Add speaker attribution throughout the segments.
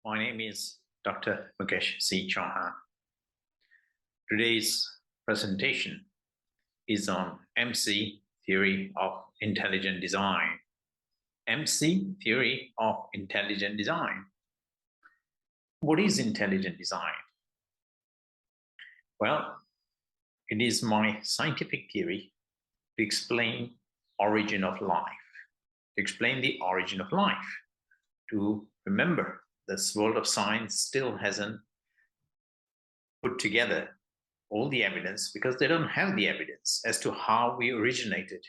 Speaker 1: My name is Dr. Mukesh C. Chauhan. Today's presentation is on MC theory of intelligent design. MC theory of intelligent design. What is intelligent design? Well, it is my scientific theory to explain origin of life, to explain the origin of life, to remember this world of science still hasn't put together all the evidence because they don't have the evidence as to how we originated.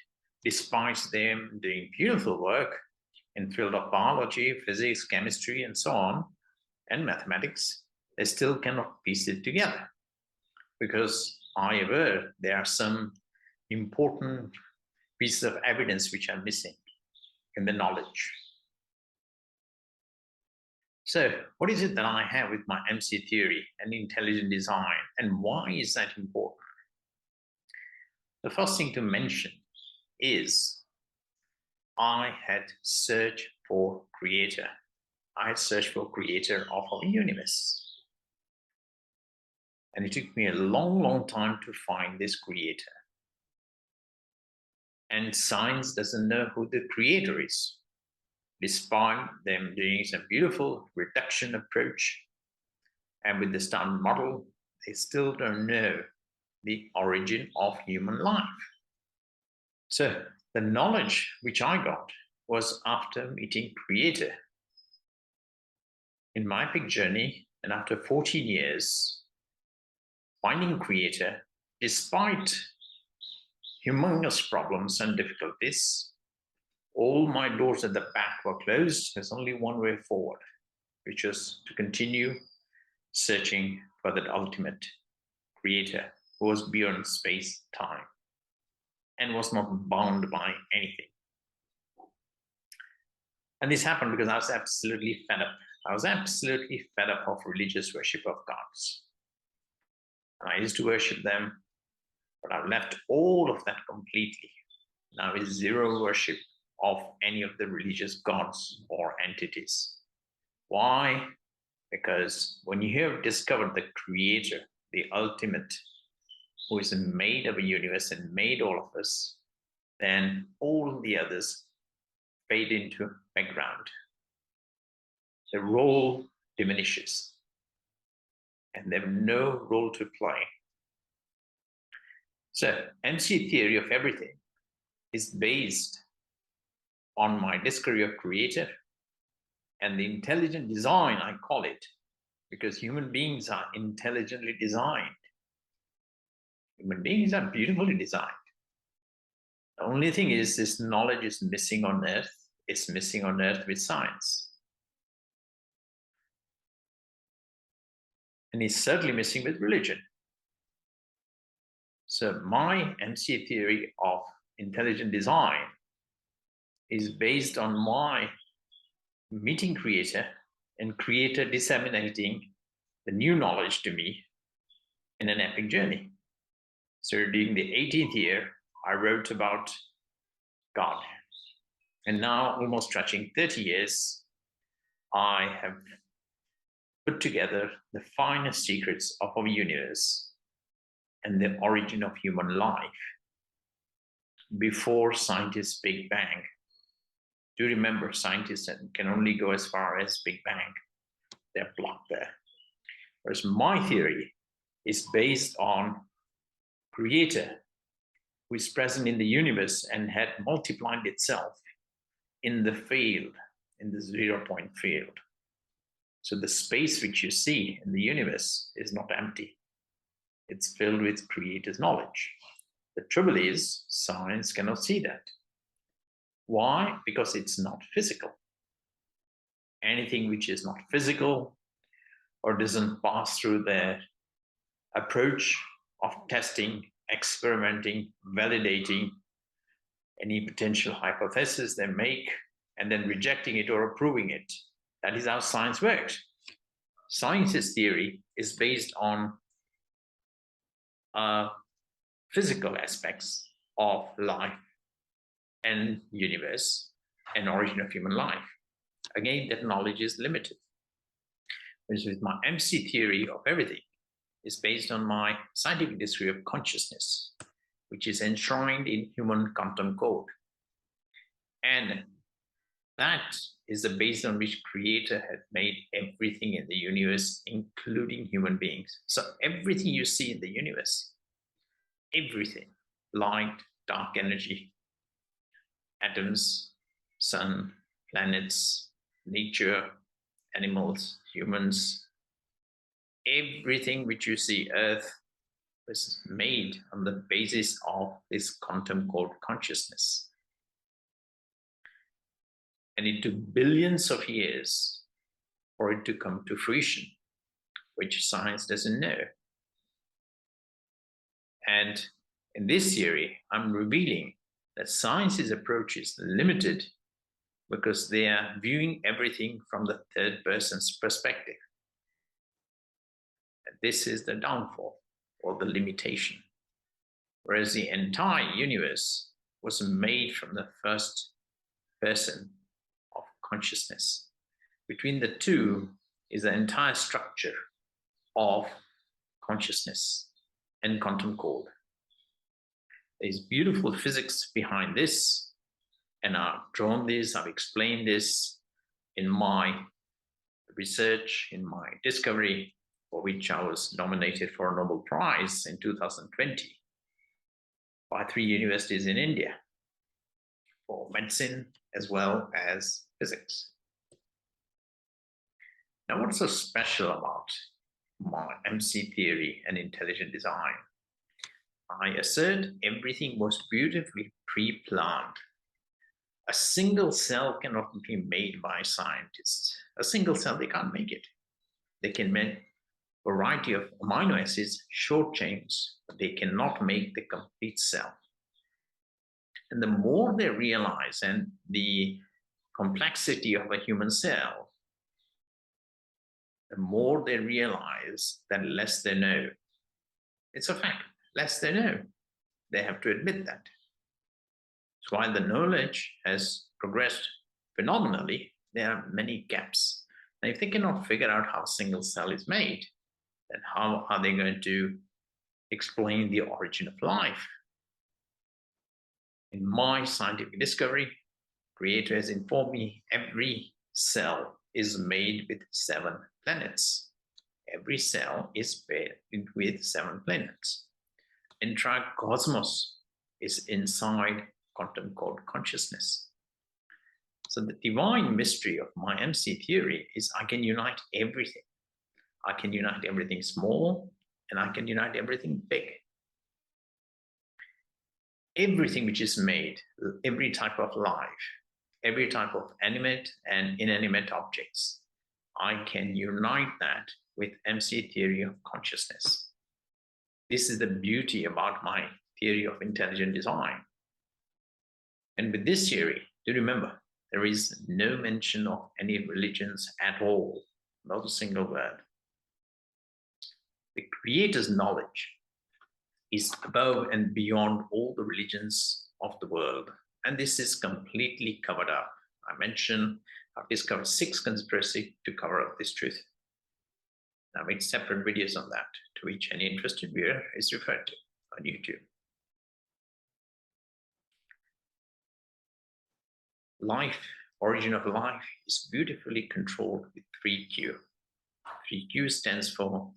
Speaker 1: Despite them doing beautiful work in the field of biology, physics, chemistry, and so on, and mathematics, they still cannot piece it together because I aware there are some important pieces of evidence which are missing in the knowledge. So what is it that I have with my MC theory and intelligent design, and why is that important? The first thing to mention is I had searched for creator. I had searched for creator of our universe. And it took me a long, long time to find this creator. And science doesn't know who the creator is, despite them doing some beautiful reduction approach. And with the standard model, they still don't know the origin of human life. So the knowledge which I got was after meeting creator. In my epic journey, and after 14 years, finding creator, despite humongous problems and difficulties, all my doors at the back were closed. There's only one way forward, which is to continue searching for that ultimate creator who was beyond space, time, and was not bound by anything. And this happened because I was absolutely fed up. I was absolutely fed up of religious worship of gods. And I used to worship them, but I've left all of that completely. Now is zero worship of any of the religious gods or entities. Why? Because when you have discovered the creator, the ultimate, who is made of a universe and made all of us, then all the others fade into background. The role diminishes, and they have no role to play. So MC theory of everything is based on my discovery of creator and the intelligent design, I call it, because human beings are intelligently designed. Human beings are beautifully designed. The only thing is this knowledge is missing on earth. It's missing on earth with science. And it's certainly missing with religion. So my MC theory of intelligent design is based on my meeting creator and creator disseminating the new knowledge to me in an epic journey. So during the 18th year, I wrote about God. And now, almost touching 30 years, I have put together the finest secrets of our universe and the origin of human life before scientists' Big Bang. Do remember, scientists can only go as far as Big Bang. They're blocked there. Whereas my theory is based on creator who is present in the universe and had multiplied itself in the field, in the 0 point field. So the space which you see in the universe is not empty. It's filled with creator's knowledge. The trouble is, science cannot see that. Why? Because it's not physical. Anything which is not physical or doesn't pass through their approach of testing, experimenting, validating any potential hypothesis they make, and then rejecting it or approving it. That is how science works. Science's theory is based on physical aspects of life and universe and origin of human life. Again, that knowledge is limited. which is my MC theory of everything, is based on my scientific history of consciousness, which is enshrined in human quantum code. And that is the base on which Creator had made everything in the universe, including human beings. So everything you see in the universe, everything, light, dark energy, atoms, sun, planets, nature, animals, humans, everything which you see, Earth, was made on the basis of this quantum code consciousness. And it took billions of years for it to come to fruition, which science doesn't know. And in this theory, I'm revealing that science's approach is limited because they are viewing everything from the third person's perspective. And this is the downfall or the limitation. Whereas the entire universe was made from the first person of consciousness. Between the two is the entire structure of consciousness and quantum code. There's beautiful physics behind this, and I've drawn this, I've explained this in my research, in my discovery, for which I was nominated for a Nobel Prize in 2020 by 3 universities in India for medicine as well as physics. Now, what's so special about my MC theory and intelligent design? I assert everything was beautifully pre-planned. A single cell cannot be made by scientists. A single cell, they can't make it. They can make a variety of amino acids, short chains, but they cannot make the complete cell. And the more they realize and the complexity of a human cell, the more they realize that less they know. It's a fact, less they know. They have to admit that. So while the knowledge has progressed phenomenally, there are many gaps. And if they cannot figure out how a single cell is made, then how are they going to explain the origin of life? In my scientific discovery, Creator has informed me every cell is made with 7 planets. Every cell is made with 7 planets. Entire cosmos is inside quantum code consciousness. So the divine mystery of my MC theory is I can unite everything. I can unite everything small, and I can unite everything big. Everything which is made, every type of life, every type of animate and inanimate objects, I can unite that with MC theory of consciousness. This is the beauty about my theory of intelligent design. And with this theory, do remember, there is no mention of any religions at all, not a single word. The Creator's knowledge is above and beyond all the religions of the world. And this is completely covered up. I mentioned I've discovered 6 conspiracies to cover up this truth. I made separate videos on that, to which any interested viewer is referred to on YouTube. Life, origin of life, is beautifully controlled with 3Q. 3Q stands for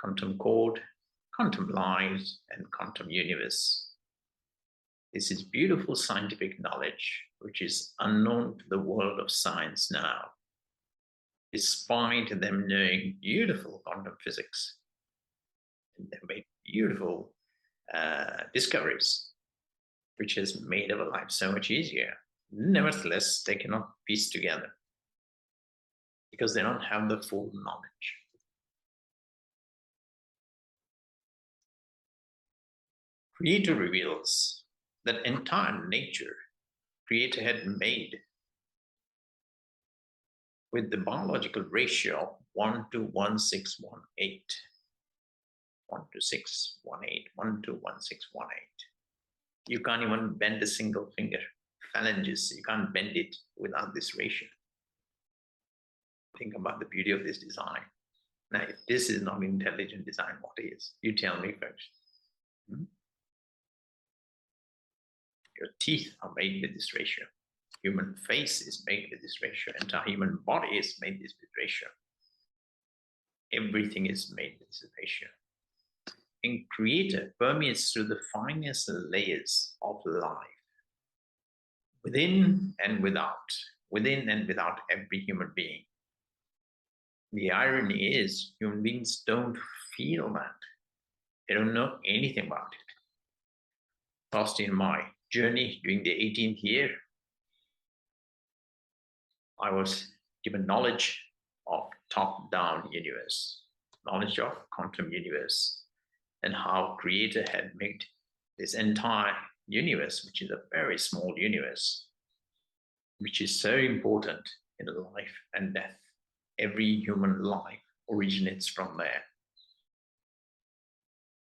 Speaker 1: quantum code, quantum light, and quantum universe. This is beautiful scientific knowledge, which is unknown to the world of science now, despite them knowing beautiful quantum physics. And they've made beautiful discoveries, which has made our life so much easier. Nevertheless, they cannot piece together because they don't have the full knowledge. Creator reveals that entire nature Creator had made with the biological ratio 1 to 1618. 1 to 618, 1 to 1618. You can't even bend a single finger. Phalanges, you can't bend it without this ratio. Think about the beauty of this design. Now, if this is not intelligent design, what is? You tell me first. Your teeth are made with this ratio. Human face is made with this ratio. Entire human body is made with this ratio. Everything is made with this ratio. And creator permeates through the finest layers of life, within and without every human being. The irony is, human beings don't feel that. They don't know anything about it. Lost in my journey during the 18th year, I was given knowledge of top-down universe, knowledge of quantum universe, and how creator had made this entire universe, which is a very small universe, which is so important in life and death. Every human life originates from there.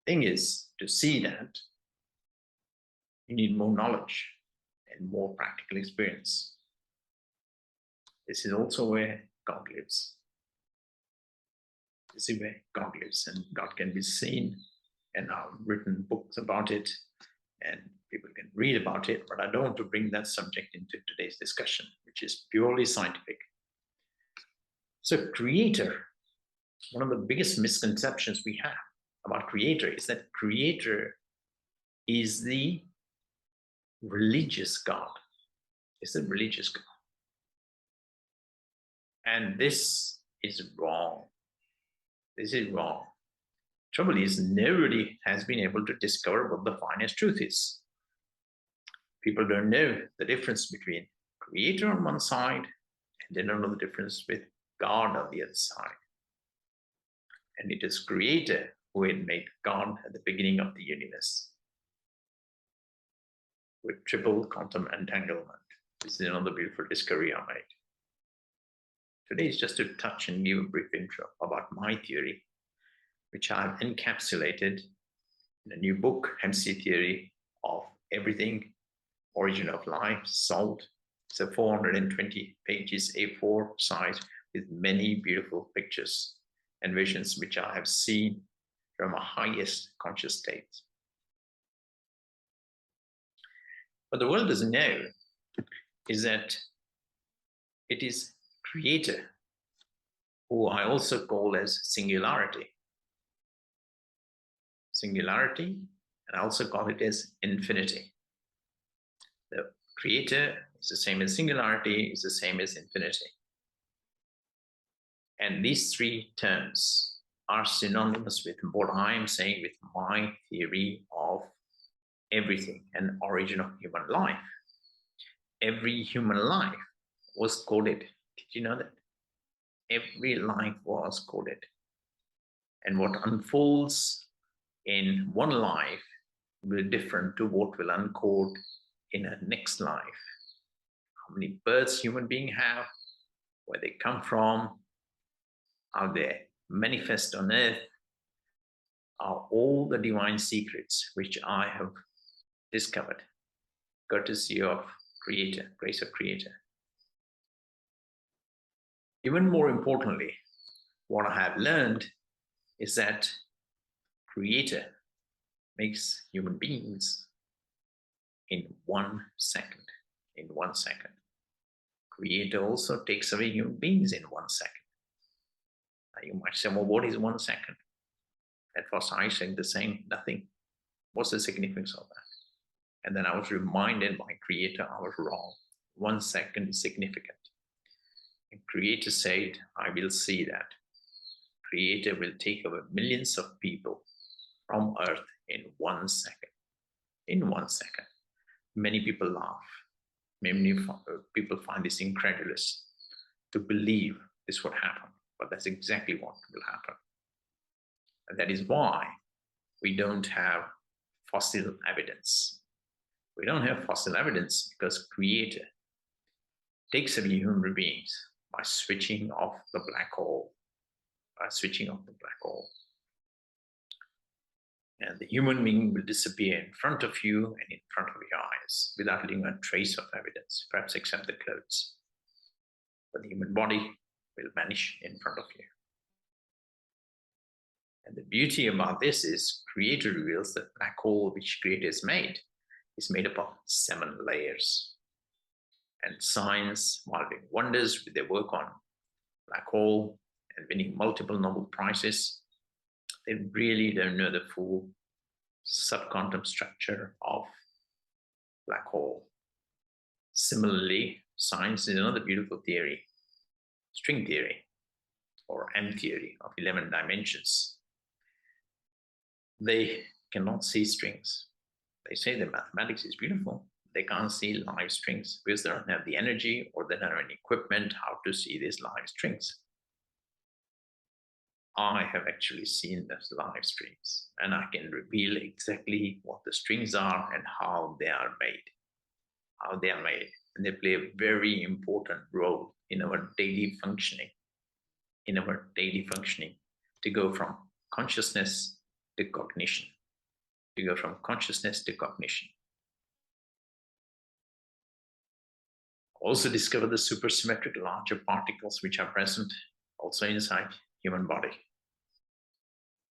Speaker 1: Thing is, to see that, you need more knowledge and more practical experience. This is also where God lives. This is where God lives, and God can be seen, and I've written books about it, and people can read about it, but I don't want to bring that subject into today's discussion, which is purely scientific. So creator, one of the biggest misconceptions we have about creator is that creator is the religious God. It's the religious God. And this is wrong. This is wrong. Trouble is, nobody has been able to discover what the finest truth is. People don't know the difference between creator on one side, and they don't know the difference with God on the other side. And it is creator who had made God at the beginning of the universe with triple quantum entanglement. This is another beautiful discovery I made. Today is just to touch and give a brief intro about my theory, which I've encapsulated in a new book, MC Theory of Everything, Origin of Life, Solved. It's a 420 pages A4 size with many beautiful pictures and visions which I have seen from a highest conscious state. What the world doesn't know is that it is creator, who I also call as singularity. Singularity, and I also call it as infinity. The creator is the same as singularity, is the same as infinity. And these three terms are synonymous with what I am saying with my theory of everything and origin of human life. Every human life was coded. Did you know that? Every life was coded. And what unfolds in one life will be different to what will uncode in a next life. How many births human beings have, where they come from, how they manifest on earth, are all the divine secrets which I have discovered, courtesy of Creator, grace of Creator. Even more importantly, what I have learned is that Creator makes human beings in 1 second. In 1 second. Creator also takes away human beings in 1 second. Now you might say, well, what is 1 second? At first I said the same, nothing. What's the significance of that? And then I was reminded by Creator I was wrong. 1 second is significant. And Creator said, I will see that. Creator will take over millions of people from Earth in 1 second. In 1 second. Many people laugh. Many people find this incredulous to believe this would happen. But that's exactly what will happen. And that is why we don't have fossil evidence. We don't have fossil evidence because Creator takes away human beings by switching off the black hole. By switching off the black hole. And the human being will disappear in front of you and in front of your eyes without leaving a trace of evidence, perhaps except the clothes. But the human body will vanish in front of you. And the beauty about this is Creator reveals that black hole which Creator is made up of 7 layers. And science, while doing wonders with their work on black hole and winning multiple Nobel Prizes, they really don't know the full subquantum structure of black hole. Similarly, science is another beautiful theory, string theory, or M theory of 11 dimensions. They cannot see strings. They say that mathematics is beautiful. They can't see live strings because they don't have the energy or they don't have any equipment how to see these live strings. I have actually seen those live strings, and I can reveal exactly what the strings are and how they are made. How they are made. And they play a very important role in our daily functioning. To go from consciousness to cognition. Also discover the supersymmetric larger particles which are present also inside human body.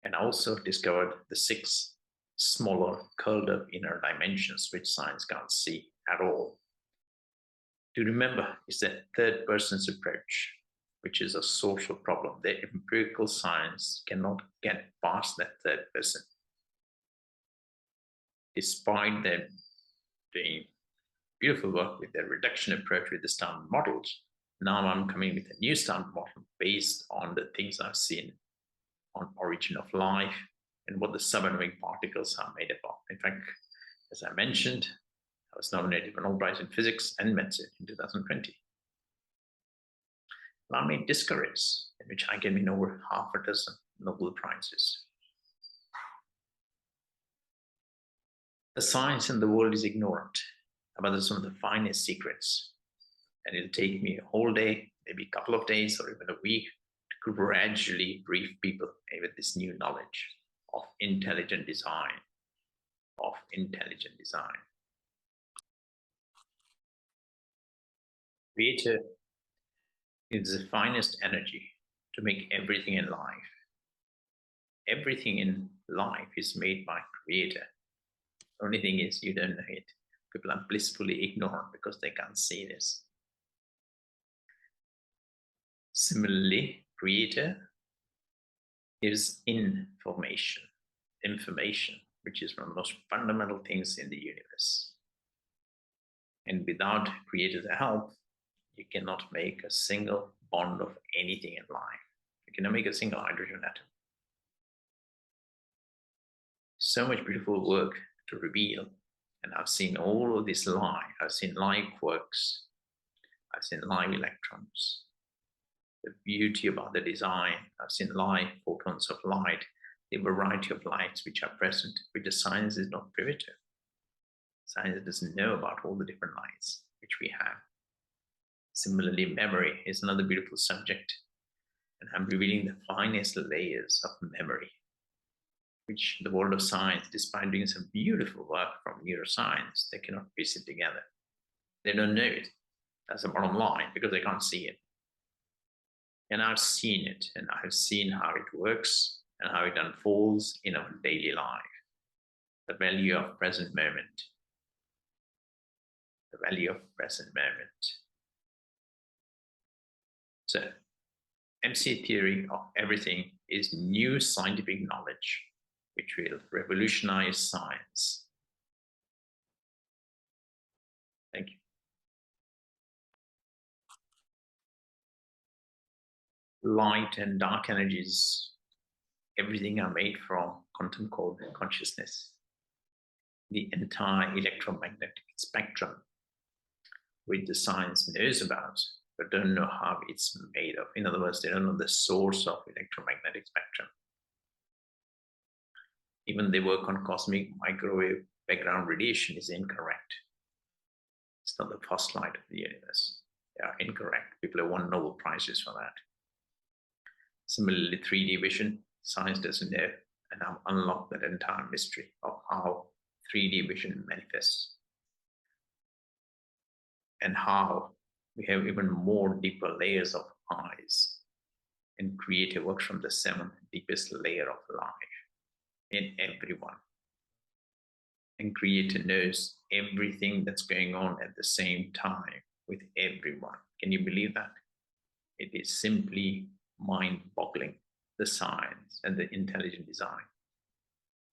Speaker 1: And also discovered the 6 smaller curled up inner dimensions which science can't see at all. To remember is that third person's approach, which is a social problem. The empirical science cannot get past that third person. Despite them doing beautiful work with their reduction approach with the standard models, now I'm coming with a new standard model based on the things I've seen on origin of life and what the subatomic particles are made up of. In fact, as I mentioned, I was nominated for Nobel Prize in Physics and Medicine in 2020. And I made discoveries in which I can win over half a dozen Nobel Prizes. The science in the world is ignorant about some of the finest secrets. And it'll take me a whole day, maybe a couple of days, or even a week to gradually brief people with this new knowledge of intelligent design. Creator is the finest energy to make everything in life. Everything in life is made by Creator. The only thing is you don't know it. People are blissfully ignorant because they can't see this. Similarly, Creator is information, which is one of the most fundamental things in the universe. And without Creator's help, you cannot make a single bond of anything in life. You cannot make a single hydrogen atom. So much beautiful work to reveal. And I've seen all of this live. I've seen live quarks. I've seen live electrons. The beauty about the design. I've seen live photons of light, the variety of lights which are present, which the science is not privy to. Science doesn't know about all the different lights which we have. Similarly, memory is another beautiful subject. And I'm revealing the finest layers of memory, which the world of science, despite doing some beautiful work from neuroscience, they cannot piece it together. They don't know it. That's the bottom line, because they can't see it. And I've seen it, and I've seen how it works and how it unfolds in our daily life. The value of present moment. The value of present moment. So, MC theory of everything is new scientific knowledge, which will revolutionize science. Thank you. Light and dark energies, everything are made from quantum code consciousness. The entire electromagnetic spectrum, which the science knows about, but don't know how it's made of. In other words, they don't know the source of electromagnetic spectrum. Even they work on cosmic microwave background radiation is incorrect. It's not the first light of the universe. They are incorrect. People have won Nobel Prizes for that. Similarly, 3D vision, science doesn't know, and I've unlocked that entire mystery of how 3D vision manifests and how we have even more deeper layers of eyes And creator works from the seventh deepest layer of life in everyone. And creator knows everything that's going on at the same time with everyone. Can you believe that? It is simply mind boggling, the science and the intelligent design.